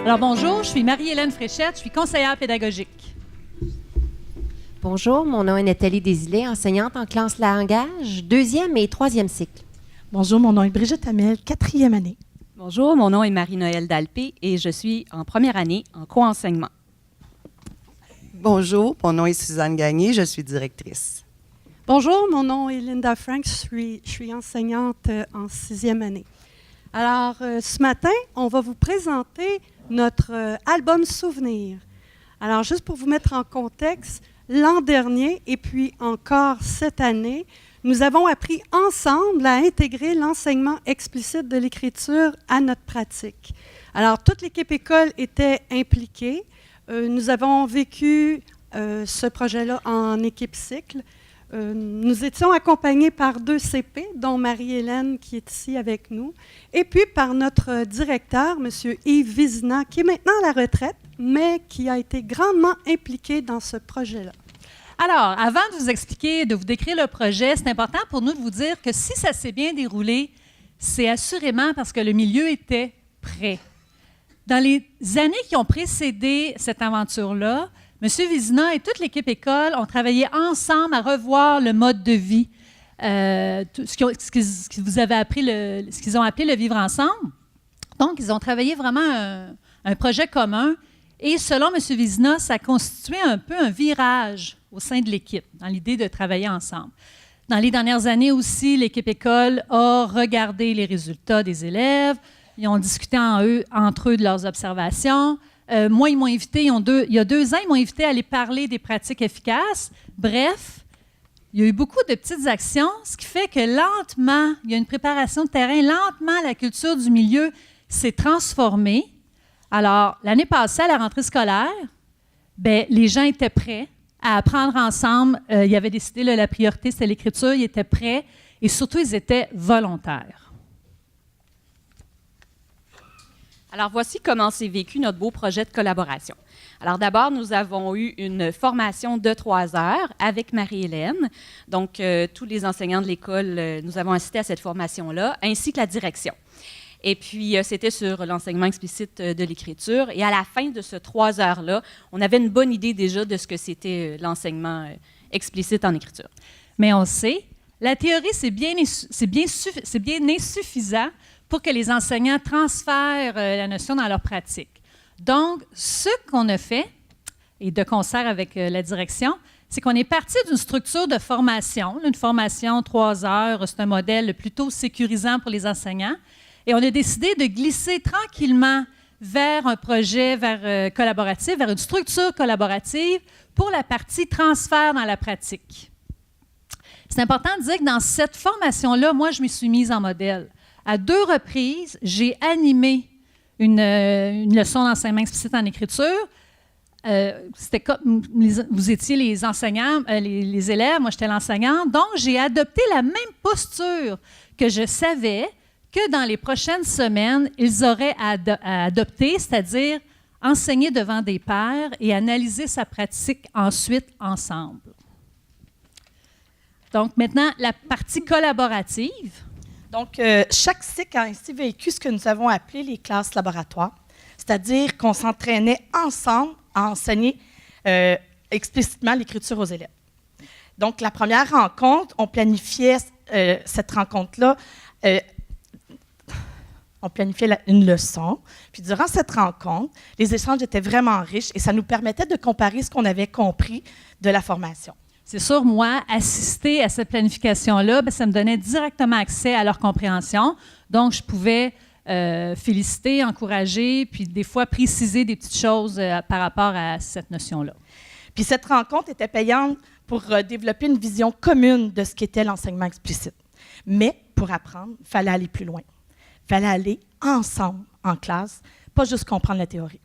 Alors bonjour, je suis Marie-Hélène Fréchette, je suis conseillère pédagogique. Bonjour, mon nom est Nathalie Desilets, enseignante en classe langage, 2e et 3e cycle. Bonjour, mon nom est Brigitte Hamel, 4e année. Bonjour, mon nom est Marie-Noëlle Dalpé et je suis en première année en co-enseignement. Bonjour, mon nom est Suzanne Gagné, je suis directrice. Bonjour, mon nom est Linda Frank, je suis enseignante en 6e année. Alors, ce matin, on va vous présenter notre album Souvenir. Alors, juste pour vous mettre en contexte, l'an dernier et puis encore cette année, nous avons appris ensemble à intégrer l'enseignement explicite de l'écriture à notre pratique. Alors, toute l'équipe école était impliquée. Nous avons vécu ce projet-là en équipe cycle. Nous étions accompagnés par 2 CP, dont Marie-Hélène qui est ici avec nous, et puis par notre directeur, M. Yves Vizina, qui est maintenant à la retraite, mais qui a été grandement impliqué dans ce projet-là. Alors, avant de vous expliquer, de vous décrire le projet, c'est important pour nous de vous dire que si ça s'est bien déroulé, c'est assurément parce que le milieu était prêt. Dans les années qui ont précédé cette aventure-là, M. Vizina et toute l'équipe école ont travaillé ensemble à revoir le mode de vie, ce qu'ils ont appelé le vivre ensemble. Donc, ils ont travaillé vraiment un projet commun. Et selon M. Vizina, ça constituait un peu un virage au sein de l'équipe, dans l'idée de travailler ensemble. Dans les dernières années aussi, l'équipe école a regardé les résultats des élèves. Ils ont discuté entre eux de leurs observations. Moi, ils m'ont invité, il y a 2 ans, ils m'ont invité à aller parler des pratiques efficaces. Bref, il y a eu beaucoup de petites actions, ce qui fait que lentement, il y a une préparation de terrain, lentement, la culture du milieu s'est transformée. Alors, l'année passée, à la rentrée scolaire, les gens étaient prêts à apprendre ensemble. Ils avaient décidé, la priorité, c'était l'écriture, ils étaient prêts et surtout, ils étaient volontaires. Alors, voici comment s'est vécu notre beau projet de collaboration. Alors, d'abord, nous avons eu une formation de 3 heures avec Marie-Hélène. Donc, tous les enseignants de l'école, nous avons assisté à cette formation-là, ainsi que la direction. Et puis, c'était sur l'enseignement explicite de l'écriture. Et à la fin de ce 3 heures-là, on avait une bonne idée déjà de ce que c'était l'enseignement explicite en écriture. Mais on sait, la théorie, c'est bien insuffisant pour que les enseignants transfèrent la notion dans leur pratique. Donc, ce qu'on a fait, et de concert avec la direction, c'est qu'on est parti d'une structure de formation, une formation 3 heures, c'est un modèle plutôt sécurisant pour les enseignants, et on a décidé de glisser tranquillement vers un projet collaboratif, vers une structure collaborative pour la partie transfert dans la pratique. C'est important de dire que dans cette formation-là, moi, je me suis mise en modèle. À 2 reprises, j'ai animé une leçon d'enseignement explicite en écriture. C'était comme vous étiez les enseignants, les élèves, moi j'étais l'enseignante. Donc, j'ai adopté la même posture que je savais que dans les prochaines semaines, ils auraient à adopter, c'est-à-dire enseigner devant des pairs et analyser sa pratique ensuite ensemble. Donc, maintenant, la partie collaborative. Donc, chaque cycle a ainsi vécu ce que nous avons appelé les classes laboratoires, c'est-à-dire qu'on s'entraînait ensemble à enseigner explicitement l'écriture aux élèves. Donc, la première rencontre, on planifiait cette rencontre-là, on planifiait une leçon. Puis, durant cette rencontre, les échanges étaient vraiment riches et ça nous permettait de comparer ce qu'on avait compris de la formation. C'est sûr, moi, assister à cette planification-là, ça me donnait directement accès à leur compréhension. Donc, je pouvais féliciter, encourager, puis des fois préciser des petites choses par rapport à cette notion-là. Puis cette rencontre était payante pour développer une vision commune de ce qu'était l'enseignement explicite. Mais pour apprendre, il fallait aller plus loin. Il fallait aller ensemble en classe, pas juste comprendre la théorie.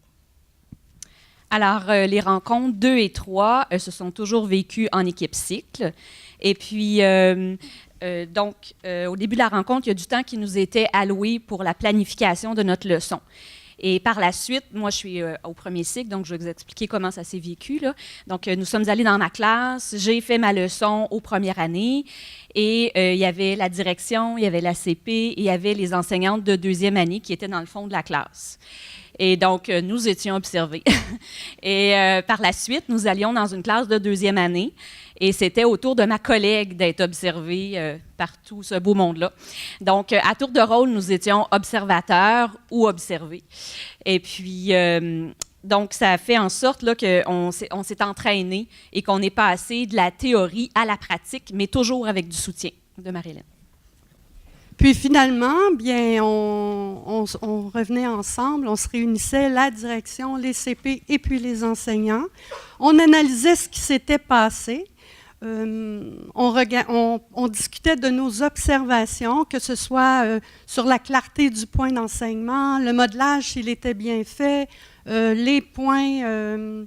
Alors, les rencontres 2 et 3 se sont toujours vécues en équipe cycle. Et puis, au début de la rencontre, il y a du temps qui nous était alloué pour la planification de notre leçon. Et par la suite, moi, je suis au premier cycle, donc je vais vous expliquer comment ça s'est vécu, là. Donc, nous sommes allés dans ma classe, j'ai fait ma leçon aux premières années, et il y avait la direction, il y avait la CP, et il y avait les enseignantes de 2e année qui étaient dans le fond de la classe. Et donc, nous étions observés. Et par la suite, nous allions dans une classe de 2e année. Et c'était au tour de ma collègue d'être observée par tout ce beau monde-là. Donc, à tour de rôle, nous étions observateurs ou observés. Et puis, donc, ça a fait en sorte là, qu'on s'est entraîné et qu'on est passé de la théorie à la pratique, mais toujours avec du soutien de Marie-Hélène. Puis finalement, bien, on revenait ensemble, on se réunissait, la direction, les CP et puis les enseignants. On analysait ce qui s'était passé. On discutait de nos observations, que ce soit sur la clarté du point d'enseignement, le modelage, s'il était bien fait, les points,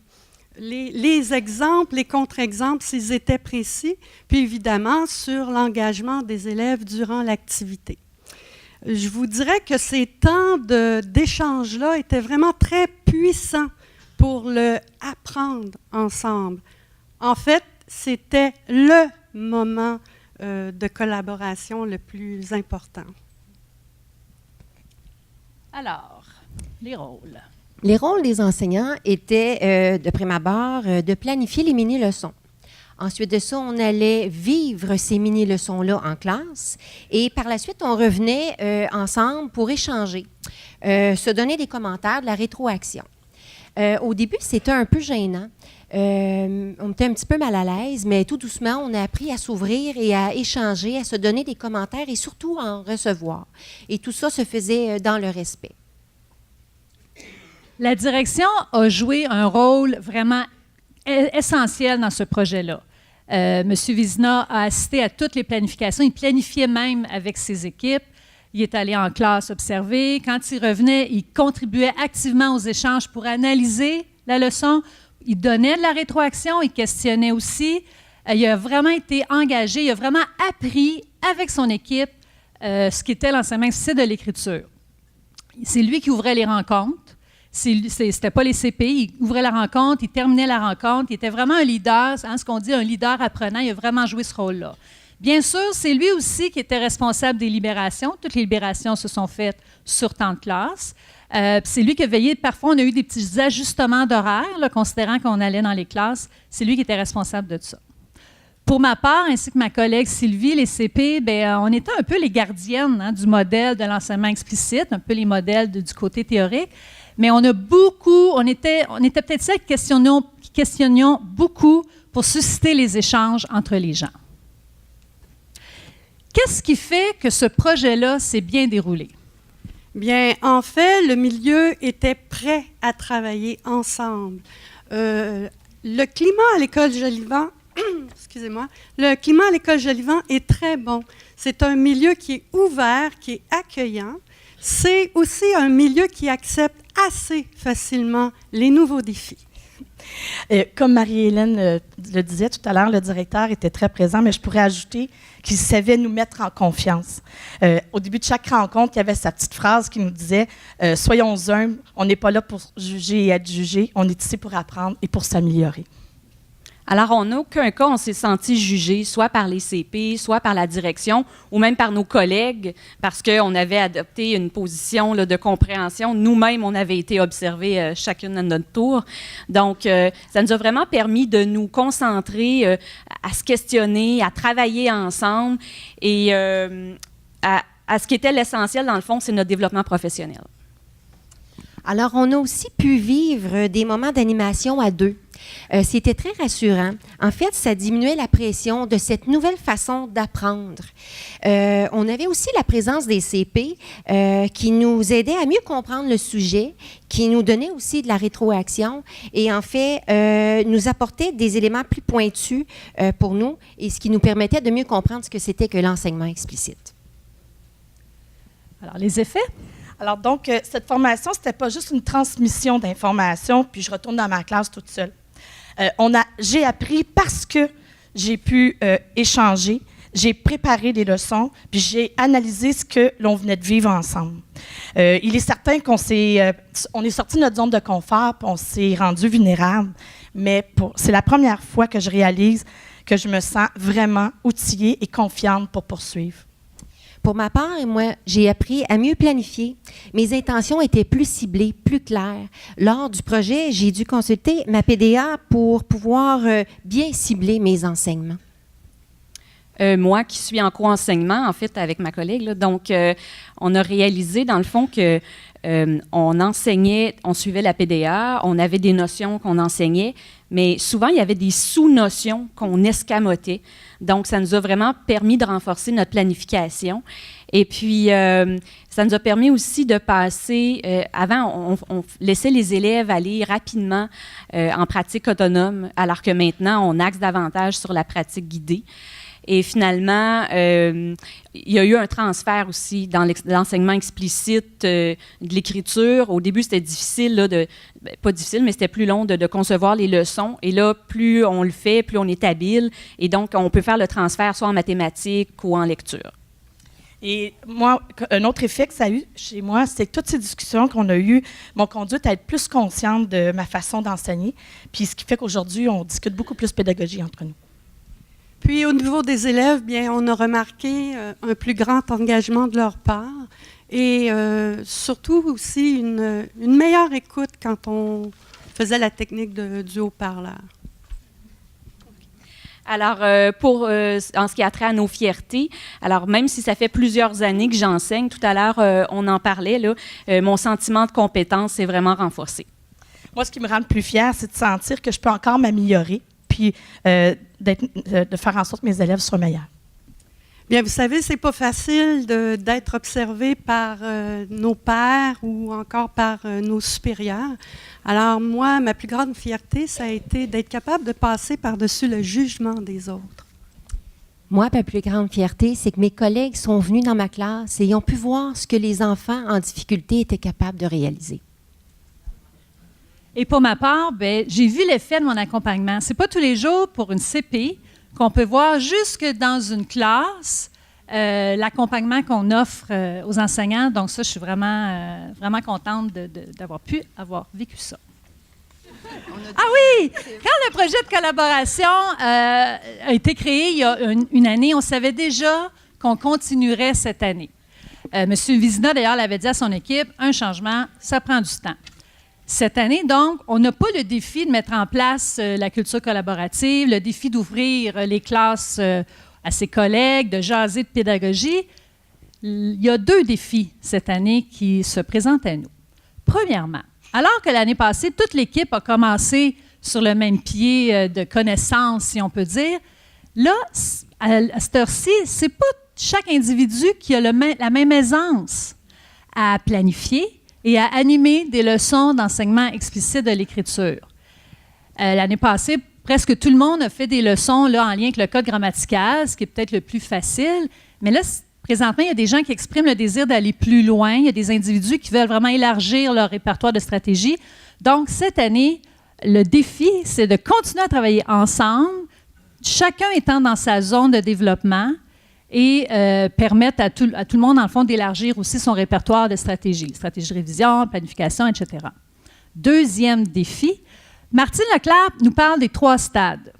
les exemples, les contre-exemples, s'ils étaient précis, puis évidemment sur l'engagement des élèves durant l'activité. Je vous dirais que ces temps d'échange-là étaient vraiment très puissants pour le apprendre ensemble. En fait, c'était le moment de collaboration le plus important. Alors, les rôles. Les rôles des enseignants étaient, de prime abord, de planifier les mini-leçons. Ensuite de ça, on allait vivre ces mini-leçons-là en classe et par la suite, on revenait ensemble pour échanger, se donner des commentaires, de la rétroaction. Au début, c'était un peu gênant. On était un petit peu mal à l'aise, mais tout doucement, on a appris à s'ouvrir et à échanger, à se donner des commentaires et surtout à en recevoir. Et tout ça se faisait dans le respect. La direction a joué un rôle vraiment essentiel dans ce projet-là. M. Vizina a assisté à toutes les planifications. Il planifiait même avec ses équipes. Il est allé en classe observer. Quand il revenait, il contribuait activement aux échanges pour analyser la leçon. Il donnait de la rétroaction, il questionnait aussi. Il a vraiment été engagé, il a vraiment appris avec son équipe ce qu'était l'enseignement explicite de l'écriture. C'est lui qui ouvrait les rencontres. C'était pas les CP, il ouvrait la rencontre, il terminait la rencontre. Il était vraiment un leader, ce qu'on dit un leader apprenant. Il a vraiment joué ce rôle-là. Bien sûr, c'est lui aussi qui était responsable des libérations. Toutes les libérations se sont faites sur temps de classe. C'est lui qui a veillé. Parfois, on a eu des petits ajustements d'horaire, là, considérant qu'on allait dans les classes. C'est lui qui était responsable de ça. Pour ma part, ainsi que ma collègue Sylvie, les CP, on était un peu les gardiennes du modèle de l'enseignement explicite, un peu les modèles du côté théorique. Mais on était peut-être celles qui questionnions beaucoup pour susciter les échanges entre les gens. Qu'est-ce qui fait que ce projet-là s'est bien déroulé? Bien, en fait, le milieu était prêt à travailler ensemble. Le climat à l'école Jolivan, excusez-moi, le climat à l'école Jolivan est très bon. C'est un milieu qui est ouvert, qui est accueillant. C'est aussi un milieu qui accepte assez facilement les nouveaux défis. Comme Marie-Hélène le disait tout à l'heure, le directeur était très présent, mais je pourrais ajouter qu'il savait nous mettre en confiance. Au début de chaque rencontre, il y avait sa petite phrase qui nous disait « Soyons humbles, on n'est pas là pour juger et être jugé, on est ici pour apprendre et pour s'améliorer ». Alors, en aucun cas, on s'est senti jugé, soit par les CP, soit par la direction, ou même par nos collègues, parce qu'on avait adopté une position là, de compréhension. Nous-mêmes, on avait été observés chacune à notre tour. Donc, ça nous a vraiment permis de nous concentrer, à se questionner, à travailler ensemble. Et à ce qui était l'essentiel, dans le fond, c'est notre développement professionnel. Alors, on a aussi pu vivre des moments d'animation à deux. C'était très rassurant. En fait, ça diminuait la pression de cette nouvelle façon d'apprendre. On avait aussi la présence des CP qui nous aidaient à mieux comprendre le sujet, qui nous donnaient aussi de la rétroaction et en fait nous apportaient des éléments plus pointus pour nous et ce qui nous permettait de mieux comprendre ce que c'était que l'enseignement explicite. Alors, les effets? Alors donc, cette formation, ce n'était pas juste une transmission d'informations, puis je retourne dans ma classe toute seule. J'ai appris parce que j'ai pu échanger, j'ai préparé des leçons, puis j'ai analysé ce que l'on venait de vivre ensemble. Il est certain qu'on est sorti de notre zone de confort, puis on s'est rendu vulnérable, mais c'est la première fois que je réalise que je me sens vraiment outillée et confiante pour poursuivre. Pour ma part, moi, j'ai appris à mieux planifier. Mes intentions étaient plus ciblées, plus claires. Lors du projet, j'ai dû consulter ma PDA pour pouvoir bien cibler mes enseignements. Moi qui suis en co-enseignement, en fait, avec ma collègue, là, donc on a réalisé, dans le fond, que on enseignait, on suivait la PDA, on avait des notions qu'on enseignait, mais souvent, il y avait des sous-notions qu'on escamotait. Donc, ça nous a vraiment permis de renforcer notre planification. Et puis, ça nous a permis aussi de passer... avant, on laissait les élèves aller rapidement en pratique autonome, alors que maintenant, on axe davantage sur la pratique guidée. Et finalement, il y a eu un transfert aussi dans l'enseignement explicite de l'écriture. Au début, c'était difficile, là, pas difficile, mais c'était plus long de concevoir les leçons. Et là, plus on le fait, plus on est habile. Et donc, on peut faire le transfert soit en mathématiques ou en lecture. Et moi, un autre effet que ça a eu chez moi, c'est que toutes ces discussions qu'on a eues m'ont conduite à être plus consciente de ma façon d'enseigner. Puis ce qui fait qu'aujourd'hui, on discute beaucoup plus pédagogie entre nous. Puis, au niveau des élèves, bien, on a remarqué un plus grand engagement de leur part et surtout aussi une meilleure écoute quand on faisait la technique du haut-parleur. Alors, en ce qui a trait à nos fiertés, alors même si ça fait plusieurs années que j'enseigne, tout à l'heure, on en parlait, là, mon sentiment de compétence est vraiment renforcé. Moi, ce qui me rend le plus fière, c'est de sentir que je peux encore m'améliorer, puis de faire en sorte que mes élèves soient meilleurs. Bien, vous savez, c'est pas facile d'être observé par nos pairs ou encore par nos supérieurs. Alors, moi, ma plus grande fierté, ça a été d'être capable de passer par-dessus le jugement des autres. Moi, ma plus grande fierté, c'est que mes collègues sont venus dans ma classe et ils ont pu voir ce que les enfants en difficulté étaient capables de réaliser. Et pour ma part, ben, j'ai vu l'effet de mon accompagnement. C'est pas tous les jours pour une CP qu'on peut voir jusque dans une classe l'accompagnement qu'on offre aux enseignants. Donc ça, je suis vraiment, vraiment contente d'avoir pu avoir vécu ça. Ah oui! Quand le projet de collaboration a été créé il y a une année, on savait déjà qu'on continuerait cette année. M. Vizina, d'ailleurs, l'avait dit à son équipe, un changement, ça prend du temps. Cette année, donc, on n'a pas le défi de mettre en place la culture collaborative, le défi d'ouvrir les classes à ses collègues, de jaser de pédagogie. Il y a 2 défis cette année qui se présentent à nous. Premièrement, alors que l'année passée, toute l'équipe a commencé sur le même pied de connaissance, si on peut dire, là, à cette heure-ci, ce n'est pas chaque individu qui a la même aisance à planifier et à animer des leçons d'enseignement explicite de l'écriture. L'année passée, presque tout le monde a fait des leçons là, en lien avec le code grammatical, ce qui est peut-être le plus facile. Mais là, présentement, il y a des gens qui expriment le désir d'aller plus loin. Il y a des individus qui veulent vraiment élargir leur répertoire de stratégies. Donc, cette année, le défi, c'est de continuer à travailler ensemble, chacun étant dans sa zone de développement et permettre à tout le monde, dans le fond, d'élargir aussi son répertoire de stratégies de révision, planification, etc. Deuxième défi, Martine Leclerc nous parle des 3 stades.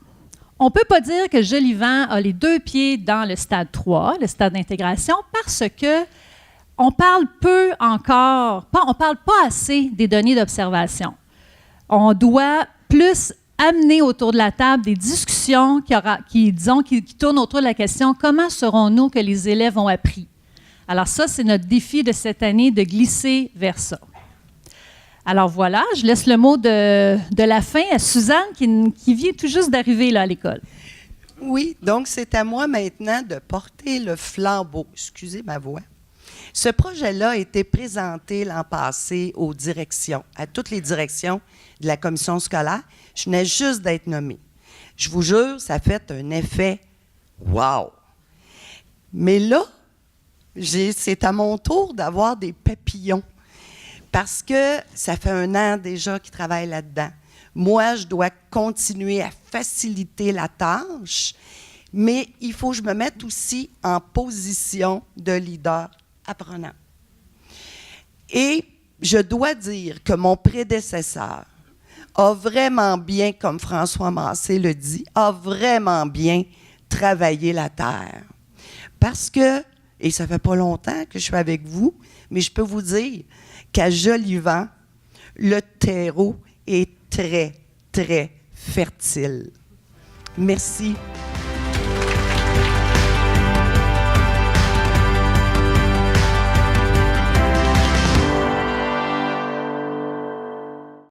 On ne peut pas dire que Jolivent a les 2 pieds dans le stade 3, le stade d'intégration, parce que on parle peu encore, on ne parle pas assez des données d'observation. On doit plus amener autour de la table des discussions qui tournent autour de la question « Comment saurons-nous que les élèves ont appris? » Alors ça, c'est notre défi de cette année, de glisser vers ça. Alors voilà, je laisse le mot de la fin à Suzanne qui vient tout juste d'arriver là, à l'école. Oui, donc c'est à moi maintenant de porter le flambeau. Excusez ma voix. Ce projet-là a été présenté l'an passé aux directions, à toutes les directions de la commission scolaire. Je venais juste d'être nommée. Je vous jure, ça fait un effet « wow ». Mais là, c'est à mon tour d'avoir des papillons. Parce que ça fait 1 an déjà qu'ils travaillent là-dedans. Moi, je dois continuer à faciliter la tâche, mais il faut que je me mette aussi en position de leader apprenant. Et je dois dire que mon prédécesseur a vraiment bien, comme François Massé le dit, a vraiment bien travaillé la terre. Parce que Et ça fait pas longtemps que je suis avec vous, mais je peux vous dire qu'à Jolivant, le terreau est très, très fertile. Merci.